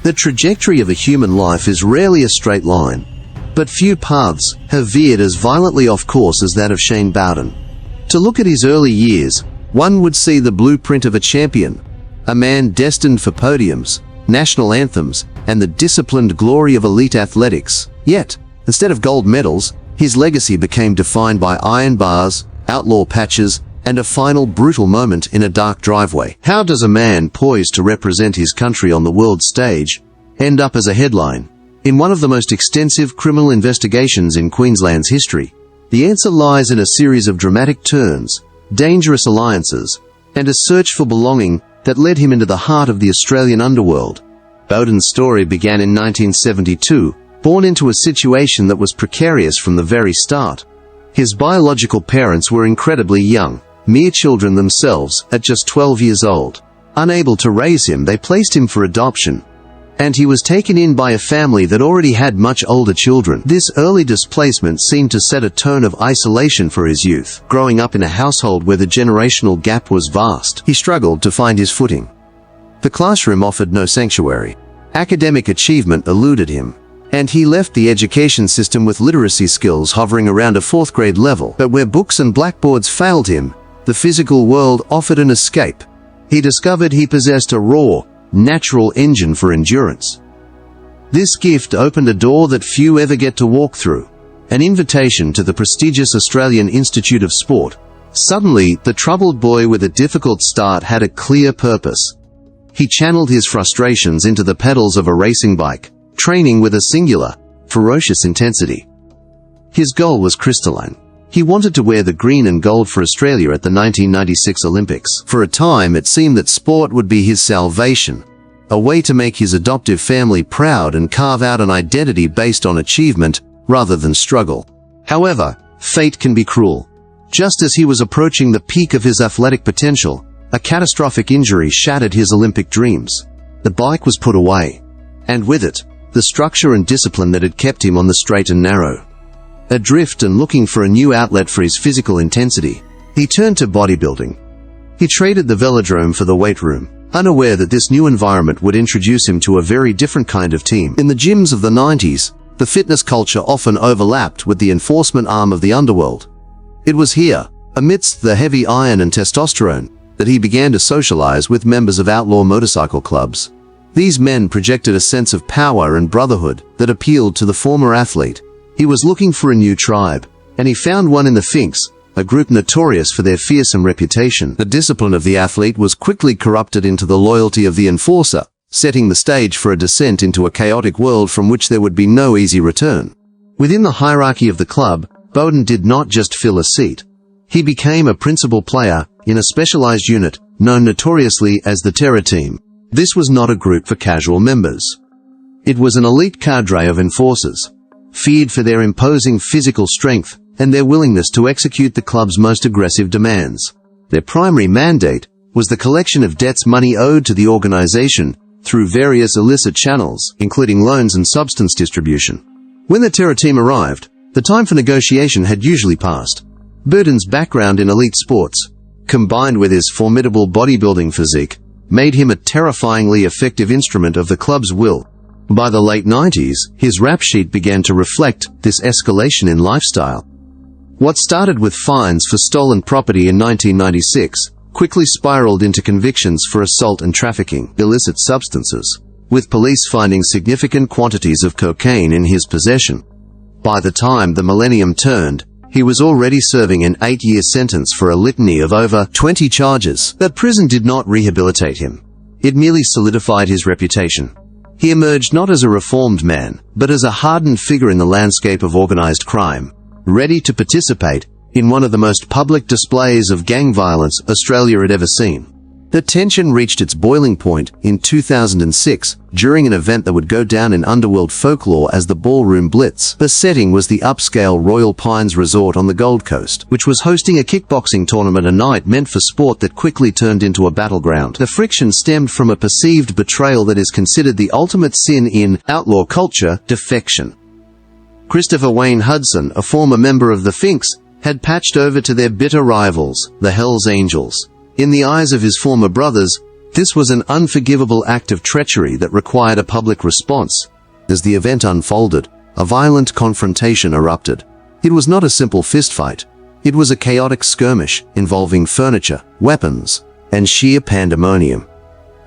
The trajectory of a human life is rarely a straight line, but few paths have veered as violently off course as that of Shane Bowden. To look at his early years, one would see the blueprint of a champion, a man destined for podiums, national anthems, and the disciplined glory of elite athletics. Yet, instead of gold medals, his legacy became defined by iron bars, outlaw patches, and a final brutal moment in a dark driveway. How does a man poised to represent his country on the world stage end up as a headline in one of the most extensive criminal investigations in Queensland's history? The answer lies in a series of dramatic turns, dangerous alliances, and a search for belonging that led him into the heart of the Australian underworld. Bowden's story began in 1972, born into a situation that was precarious from the very start. His biological parents were incredibly young, mere children themselves, at just 12 years old. Unable to raise him, they placed him for adoption, and he was taken in by a family that already had much older children. This early displacement seemed to set a tone of isolation for his youth. Growing up in a household where the generational gap was vast, he struggled to find his footing. The classroom offered no sanctuary. Academic achievement eluded him, and he left the education system with literacy skills hovering around a 4th grade level. But where books and blackboards failed him, the physical world offered an escape. He discovered he possessed a raw, natural engine for endurance. This gift opened a door that few ever get to walk through, an invitation to the prestigious Australian Institute of Sport. Suddenly, the troubled boy with a difficult start had a clear purpose. He channeled his frustrations into the pedals of a racing bike, training with a singular, ferocious intensity. His goal was crystalline. He wanted to wear the green and gold for Australia at the 1996 Olympics. For a time, it seemed that sport would be his salvation, a way to make his adoptive family proud and carve out an identity based on achievement rather than struggle. However, fate can be cruel. Just as he was approaching the peak of his athletic potential, a catastrophic injury shattered his Olympic dreams. The bike was put away, and with it, the structure and discipline that had kept him on the straight and narrow. Adrift and looking for a new outlet for his physical intensity, he turned to bodybuilding. He traded the velodrome for the weight room, unaware that this new environment would introduce him to a very different kind of team. In the gyms of the 90s, the fitness culture often overlapped with the enforcement arm of the underworld. It was here, amidst the heavy iron and testosterone, that he began to socialize with members of outlaw motorcycle clubs. These men projected a sense of power and brotherhood that appealed to the former athlete. He was looking for a new tribe, and he found one in the Finks, a group notorious for their fearsome reputation. The discipline of the athlete was quickly corrupted into the loyalty of the enforcer, setting the stage for a descent into a chaotic world from which there would be no easy return. Within the hierarchy of the club, Bowden did not just fill a seat. He became a principal player in a specialized unit, known notoriously as the Terror Team. This was not a group for casual members. It was an elite cadre of enforcers, feared for their imposing physical strength and their willingness to execute the club's most aggressive demands. Their primary mandate was the collection of debts money owed to the organization through various illicit channels, including loans and substance distribution. When the Terror Team arrived, the time for negotiation had usually passed. Bowden's background in elite sports, combined with his formidable bodybuilding physique, made him a terrifyingly effective instrument of the club's will. By the late 90s, his rap sheet began to reflect this escalation in lifestyle. What started with fines for stolen property in 1996 quickly spiraled into convictions for assault and trafficking illicit substances, with police finding significant quantities of cocaine in his possession. By the time the millennium turned, he was already serving an 8-year sentence for a litany of over 20 charges. That prison did not rehabilitate him. It merely solidified his reputation. He emerged not as a reformed man, but as a hardened figure in the landscape of organized crime, ready to participate in one of the most public displays of gang violence Australia had ever seen. The tension reached its boiling point in 2006 during an event that would go down in underworld folklore as the Ballroom Blitz. The setting was the upscale Royal Pines Resort on the Gold Coast, which was hosting a kickboxing tournament, a night meant for sport that quickly turned into a battleground. The friction stemmed from a perceived betrayal that is considered the ultimate sin in outlaw culture, defection. Christopher Wayne Hudson, a former member of the Finks, had patched over to their bitter rivals, the Hells Angels. In the eyes of his former brothers, This was an unforgivable act of treachery that required a public response. As the event unfolded, a violent confrontation erupted. It was not a simple fistfight. It was a chaotic skirmish involving furniture, weapons, and sheer pandemonium.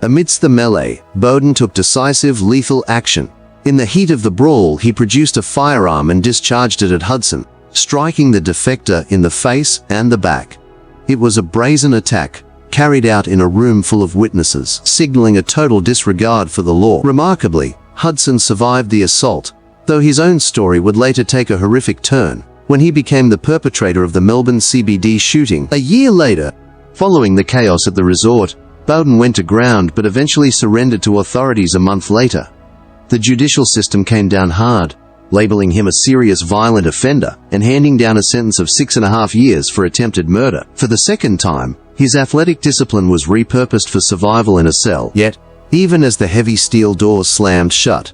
Amidst the melee, Bowden took decisive, lethal action. In the heat of the brawl, he produced a firearm and discharged it at Hudson, striking the defector in the face and the back. It was a brazen attack, carried out in a room full of witnesses, signaling a total disregard for the law. Remarkably, Hudson survived the assault, though his own story would later take a horrific turn when he became the perpetrator of the Melbourne CBD shooting a year later. Following the chaos at the resort, Bowden went to ground but eventually surrendered to authorities a month later. The judicial system came down hard, labeling him a serious violent offender and handing down a sentence of 6.5 years for attempted murder. For the second time, his athletic discipline was repurposed for survival in a cell. Yet, even as the heavy steel doors slammed shut,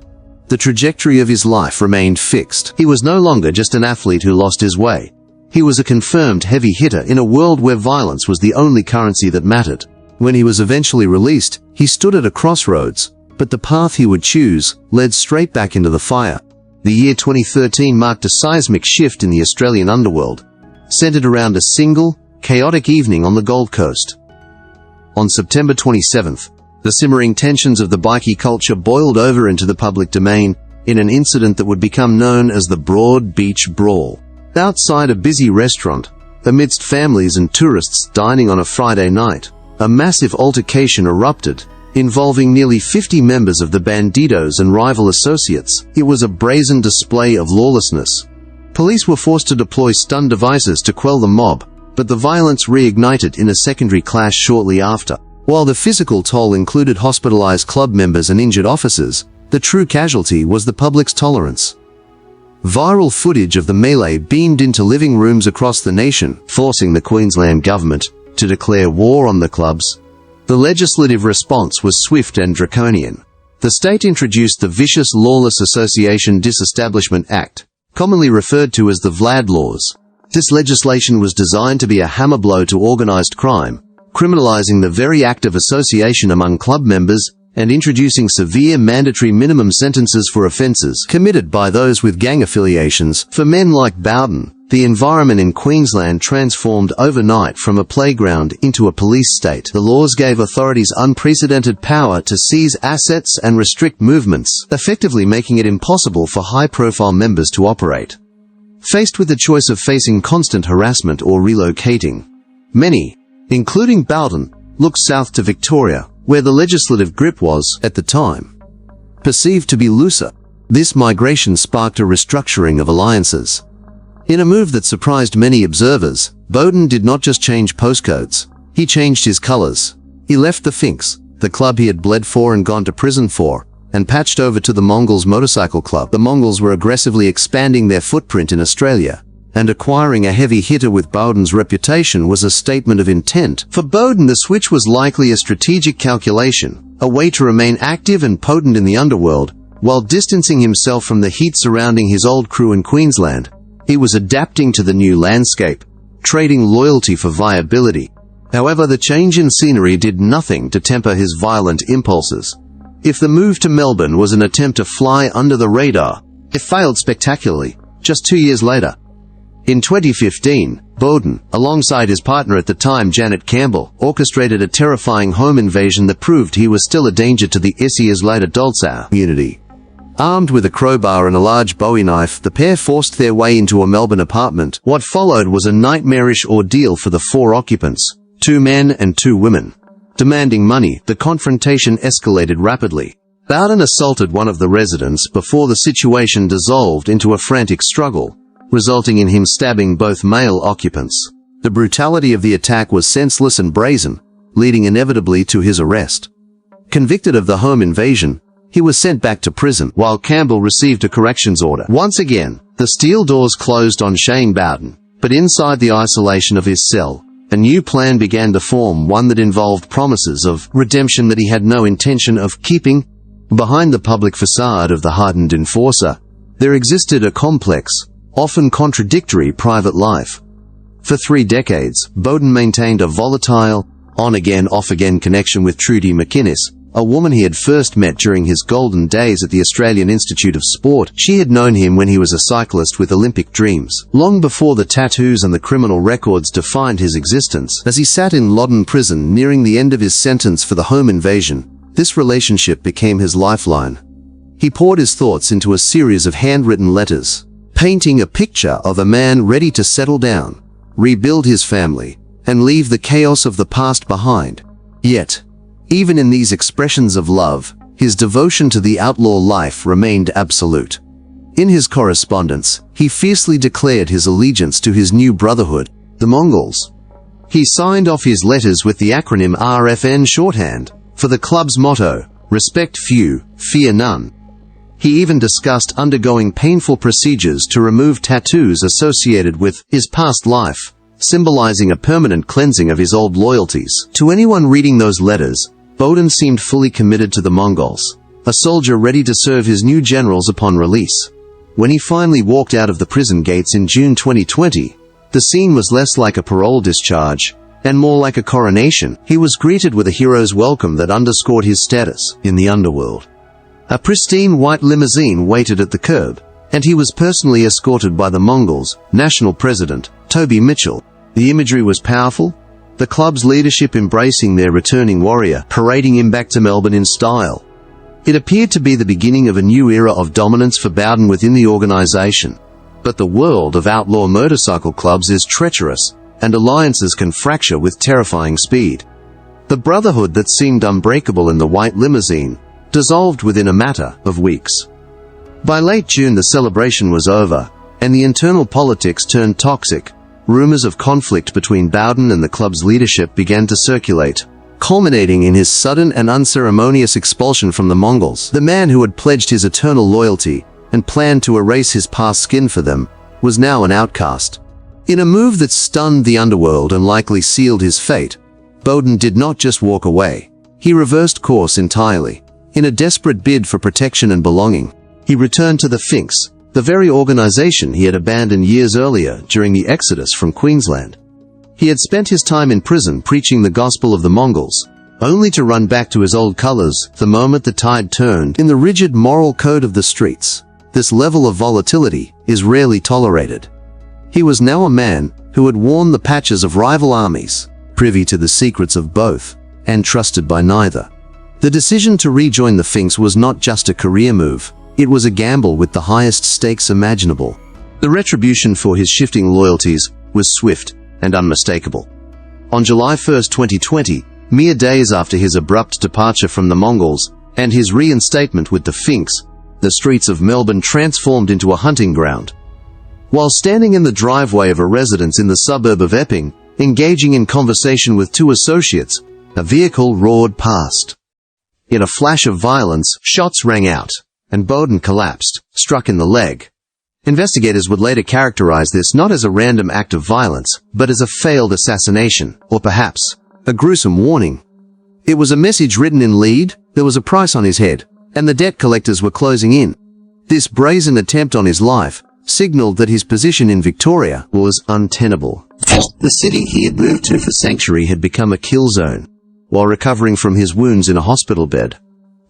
the trajectory of his life remained fixed. He was no longer just an athlete who lost his way. He was a confirmed heavy hitter in a world where violence was the only currency that mattered. When he was eventually released, he stood at a crossroads, but the path he would choose led straight back into the fire. The year 2013 marked a seismic shift in the Australian underworld, centered around a single, chaotic evening on the Gold Coast. On September 27th, the simmering tensions of the bikie culture boiled over into the public domain in an incident that would become known as the Broad Beach Brawl. Outside a busy restaurant, amidst families and tourists dining on a Friday night, a massive altercation erupted, involving nearly 50 members of the Bandidos and rival associates. It was a brazen display of lawlessness. Police were forced to deploy stun devices to quell the mob, but the violence reignited in a secondary clash shortly after. While the physical toll included hospitalized club members and injured officers, the true casualty was the public's tolerance. Viral footage of the melee beamed into living rooms across the nation, forcing the Queensland government to declare war on the clubs. The legislative response was swift and draconian. The state introduced the Vicious Lawless Association Disestablishment Act, commonly referred to as the Vlad Laws. This legislation was designed to be a hammer blow to organized crime, criminalizing the very act of association among club members and introducing severe mandatory minimum sentences for offenses committed by those with gang affiliations. For men like Bowden, the environment in Queensland transformed overnight from a playground into a police state. The laws gave authorities unprecedented power to seize assets and restrict movements, effectively making it impossible for high-profile members to operate. Faced with the choice of facing constant harassment or relocating, many, including Bowden, looked south to Victoria, where the legislative grip was, at the time, perceived to be looser. This migration sparked a restructuring of alliances. In a move that surprised many observers, Bowden did not just change postcodes, he changed his colors. He left the Finks, the club he had bled for and gone to prison for, and patched over to the Mongols motorcycle club. The Mongols were aggressively expanding their footprint in Australia, and acquiring a heavy hitter with Bowden's reputation was a statement of intent. For Bowden, the switch was likely a strategic calculation, a way to remain active and potent in the underworld, while distancing himself from the heat surrounding his old crew in Queensland. He was adapting to the new landscape, trading loyalty for viability. However, the change in scenery did nothing to temper his violent impulses. If the move to Melbourne was an attempt to fly under the radar, it failed spectacularly, just 2 years later. In 2015, Bowden, alongside his partner at the time Janet Campbell, orchestrated a terrifying home invasion that proved he was still a danger to the Isias-Later Dolzau community. Armed with a crowbar and a large Bowie knife, the pair forced their way into a Melbourne apartment. What followed was a nightmarish ordeal for the 4 occupants, 2 men and 2 women. Demanding money, the confrontation escalated rapidly. Bowden assaulted one of the residents before the situation dissolved into a frantic struggle, resulting in him stabbing both male occupants. The brutality of the attack was senseless and brazen, leading inevitably to his arrest. Convicted of the home invasion, he was sent back to prison, while Campbell received a corrections order. Once again, the steel doors closed on Shane Bowden, but inside the isolation of his cell, a new plan began to form, one that involved promises of redemption that he had no intention of keeping. Behind the public facade of the hardened enforcer, there existed a complex, often contradictory private life. For 3 decades, Bowden maintained a volatile, on-again, off-again connection with Trudy McInnes, a woman he had first met during his golden days at the Australian Institute of Sport. She had known him when he was a cyclist with Olympic dreams, long before the tattoos and the criminal records defined his existence. As he sat in Loddon prison nearing the end of his sentence for the home invasion, this relationship became his lifeline. He poured his thoughts into a series of handwritten letters, painting a picture of a man ready to settle down, rebuild his family, and leave the chaos of the past behind. Yet, even in these expressions of love, his devotion to the outlaw life remained absolute. In his correspondence, he fiercely declared his allegiance to his new brotherhood, the Mongols. He signed off his letters with the acronym RFN shorthand, for the club's motto, respect few, fear none. He even discussed undergoing painful procedures to remove tattoos associated with his past life, symbolizing a permanent cleansing of his old loyalties. To anyone reading those letters, Bowden seemed fully committed to the Mongols, a soldier ready to serve his new generals upon release. When he finally walked out of the prison gates in June 2020, the scene was less like a parole discharge, and more like a coronation. He was greeted with a hero's welcome that underscored his status in the underworld. A pristine white limousine waited at the curb, and he was personally escorted by the Mongols' national president, Toby Mitchell. The imagery was powerful, the club's leadership embracing their returning warrior, parading him back to Melbourne in style. It appeared to be the beginning of a new era of dominance for Bowden within the organization. But the world of outlaw motorcycle clubs is treacherous, and alliances can fracture with terrifying speed. The brotherhood that seemed unbreakable in the white limousine dissolved within a matter of weeks. By late June, the celebration was over, and the internal politics turned toxic. Rumors of conflict between Bowden and the club's leadership began to circulate, culminating in his sudden and unceremonious expulsion from the Mongols. The man who had pledged his eternal loyalty and planned to erase his past skin for them was now an outcast. In a move that stunned the underworld and likely sealed his fate, Bowden did not just walk away. He reversed course entirely. In a desperate bid for protection and belonging, he returned to the Finks, the very organization he had abandoned years earlier during the exodus from Queensland. He had spent his time in prison preaching the gospel of the Mongols, only to run back to his old colors the moment the tide turned. In the rigid moral code of the streets, this level of volatility is rarely tolerated. He was now a man who had worn the patches of rival armies, privy to the secrets of both, and trusted by neither. The decision to rejoin the Finks was not just a career move, it was a gamble with the highest stakes imaginable. The retribution for his shifting loyalties was swift and unmistakable. On July 1, 2020, mere days after his abrupt departure from the Mongols and his reinstatement with the Finks, the streets of Melbourne transformed into a hunting ground. While standing in the driveway of a residence in the suburb of Epping, engaging in conversation with two associates, a vehicle roared past. In a flash of violence, shots rang out, and Bowden collapsed, struck in the leg. Investigators would later characterize this not as a random act of violence, but as a failed assassination, or perhaps a gruesome warning. It was a message written in lead, there was a price on his head, and the debt collectors were closing in. This brazen attempt on his life signaled that his position in Victoria was untenable. The city he had moved to for sanctuary had become a kill zone. While recovering from his wounds in a hospital bed,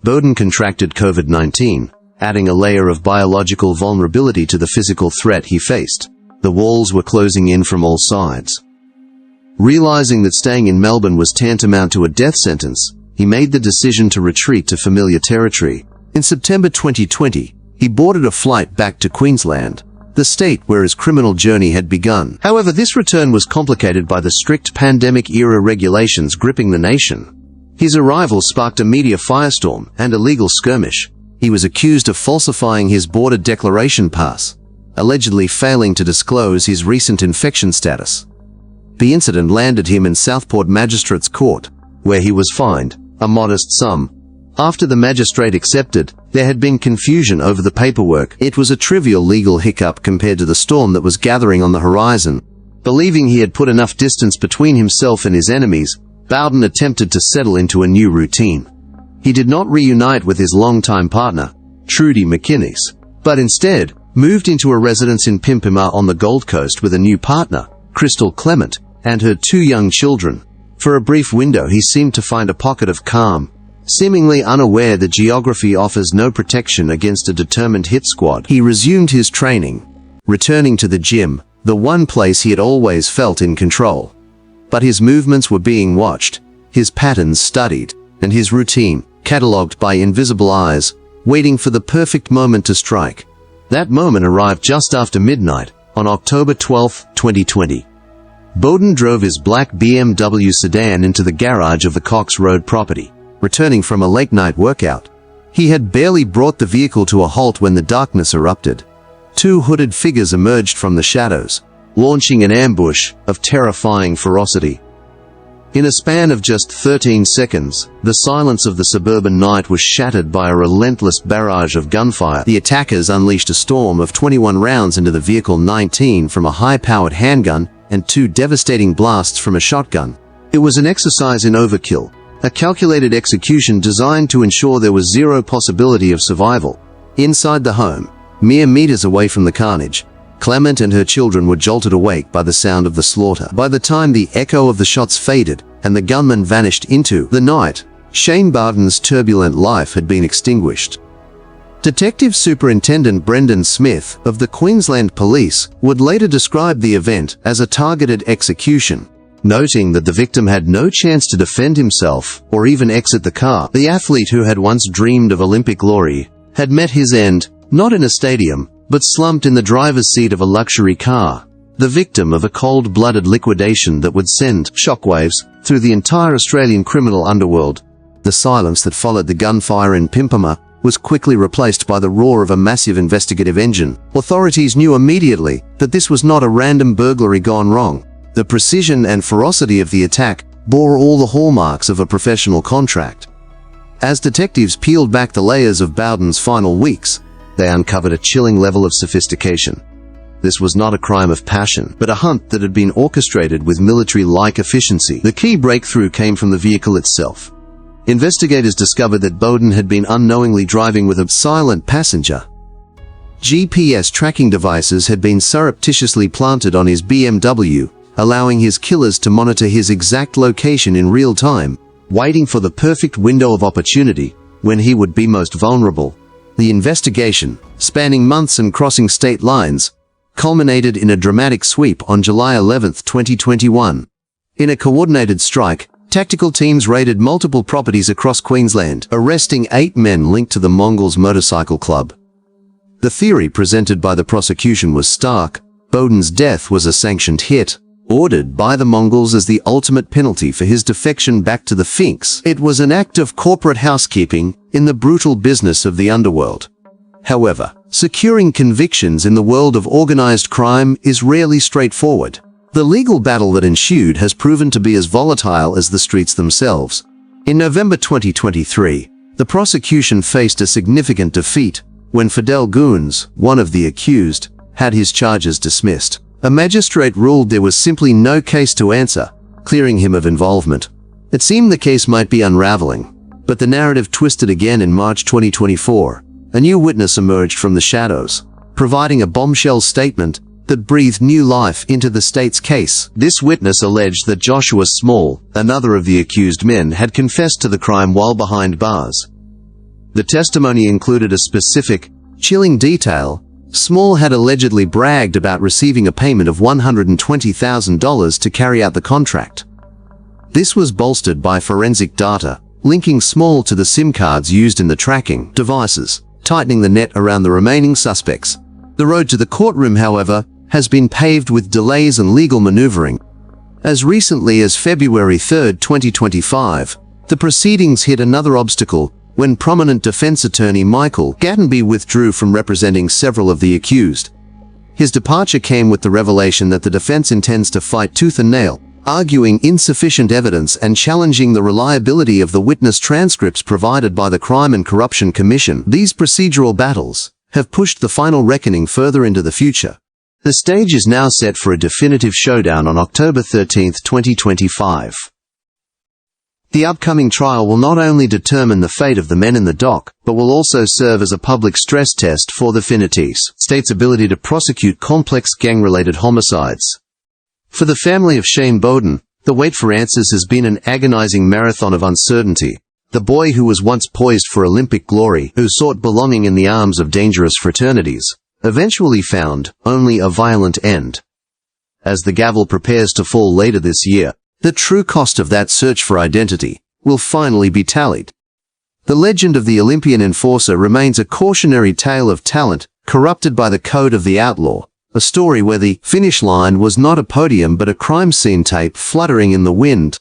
Bowden contracted COVID-19, adding a layer of biological vulnerability to the physical threat he faced. The walls were closing in from all sides. Realizing that staying in Melbourne was tantamount to a death sentence, he made the decision to retreat to familiar territory. In September 2020, he boarded a flight back to Queensland, the state where his criminal journey had begun. However, this return was complicated by the strict pandemic-era regulations gripping the nation. His arrival sparked a media firestorm and a legal skirmish. He was accused of falsifying his border declaration pass, allegedly failing to disclose his recent infection status. The incident landed him in Southport Magistrates Court, where he was fined a modest sum. After the magistrate accepted, there had been confusion over the paperwork. It was a trivial legal hiccup compared to the storm that was gathering on the horizon. Believing he had put enough distance between himself and his enemies, Bowden attempted to settle into a new routine. He did not reunite with his longtime partner, Trudy McInnes, but instead moved into a residence in Pimpima on the Gold Coast with a new partner, Crystal Clement, and her two young children, For a brief window he seemed to find a pocket of calm, seemingly unaware that geography offers no protection against a determined hit squad. He resumed his training, returning to the gym, the one place he had always felt in control. But his movements were being watched, his patterns studied, and his routine catalogued by invisible eyes, waiting for the perfect moment to strike. That moment arrived just after midnight, on October 12, 2020. Bowden drove his black BMW sedan into the garage of the Cox Road property, returning from a late-night workout. He had barely brought the vehicle to a halt when the darkness erupted. Two hooded figures emerged from the shadows, launching an ambush of terrifying ferocity. In a span of just 13 seconds, the silence of the suburban night was shattered by a relentless barrage of gunfire. The attackers unleashed a storm of 21 rounds into the vehicle, 19 from a high-powered handgun and 2 devastating blasts from a shotgun. It was an exercise in overkill, a calculated execution designed to ensure there was zero possibility of survival. Inside the home, mere meters away from the carnage, Clement and her children were jolted awake by the sound of the slaughter. By the time the echo of the shots faded and the gunman vanished into the night, Shane Bowden's turbulent life had been extinguished. Detective Superintendent Brendan Smith of the Queensland Police would later describe the event as a targeted execution, noting that the victim had no chance to defend himself or even exit the car. The athlete who had once dreamed of Olympic glory had met his end, not in a stadium, but slumped in the driver's seat of a luxury car, the victim of a cold-blooded liquidation that would send shockwaves through the entire Australian criminal underworld. The silence that followed the gunfire in Pimpama was quickly replaced by the roar of a massive investigative engine. Authorities knew immediately that this was not a random burglary gone wrong. The precision and ferocity of the attack bore all the hallmarks of a professional contract. As detectives peeled back the layers of Bowden's final weeks, they uncovered a chilling level of sophistication. This was not a crime of passion, but a hunt that had been orchestrated with military-like efficiency. The key breakthrough came from the vehicle itself. Investigators discovered that Bowden had been unknowingly driving with a silent passenger. GPS tracking devices had been surreptitiously planted on his BMW, allowing his killers to monitor his exact location in real time, waiting for the perfect window of opportunity when he would be most vulnerable. The investigation, spanning months and crossing state lines, culminated in a dramatic sweep on July 11, 2021. In a coordinated strike, tactical teams raided multiple properties across Queensland, arresting 8 men linked to the Mongols motorcycle club. The theory presented by the prosecution was stark. Bowden's death was a sanctioned hit, ordered by the Mongols as the ultimate penalty for his defection back to the Finks. It was an act of corporate housekeeping in the brutal business of the underworld. However, securing convictions in the world of organized crime is rarely straightforward. The legal battle that ensued has proven to be as volatile as the streets themselves. In November 2023, the prosecution faced a significant defeat when Fidel Goons, one of the accused, had his charges dismissed. A magistrate ruled there was simply no case to answer, clearing him of involvement. It seemed the case might be unraveling, but the narrative twisted again in March 2024. A new witness emerged from the shadows, providing a bombshell statement that breathed new life into the state's case. This witness alleged that Joshua Small, another of the accused men, had confessed to the crime while behind bars. The testimony included a specific, chilling detail. Small had allegedly bragged about receiving a payment of $120,000 to carry out the contract. This was bolstered by forensic data, linking Small to the SIM cards used in the tracking devices, tightening the net around the remaining suspects. The road to the courtroom, however, has been paved with delays and legal maneuvering. As recently as February 3, 2025, the proceedings hit another obstacle when prominent defense attorney Michael Gattenby withdrew from representing several of the accused. His departure came with the revelation that the defense intends to fight tooth and nail, arguing insufficient evidence and challenging the reliability of the witness transcripts provided by the Crime and Corruption Commission. These procedural battles have pushed the final reckoning further into the future. The stage is now set for a definitive showdown on October 13, 2025. The upcoming trial will not only determine the fate of the men in the dock, but will also serve as a public stress test for the Finnities state's ability to prosecute complex gang-related homicides. For the family of Shane Bowden, The wait for answers has been an agonizing marathon of uncertainty. The boy who was once poised for Olympic glory, who sought belonging in the arms of dangerous fraternities, eventually found only a violent end. As the gavel prepares to fall later this year, the true cost of that search for identity will finally be tallied. The legend of the Olympian enforcer remains a cautionary tale of talent corrupted by the code of the outlaw, a story where the finish line was not a podium but a crime scene tape fluttering in the wind,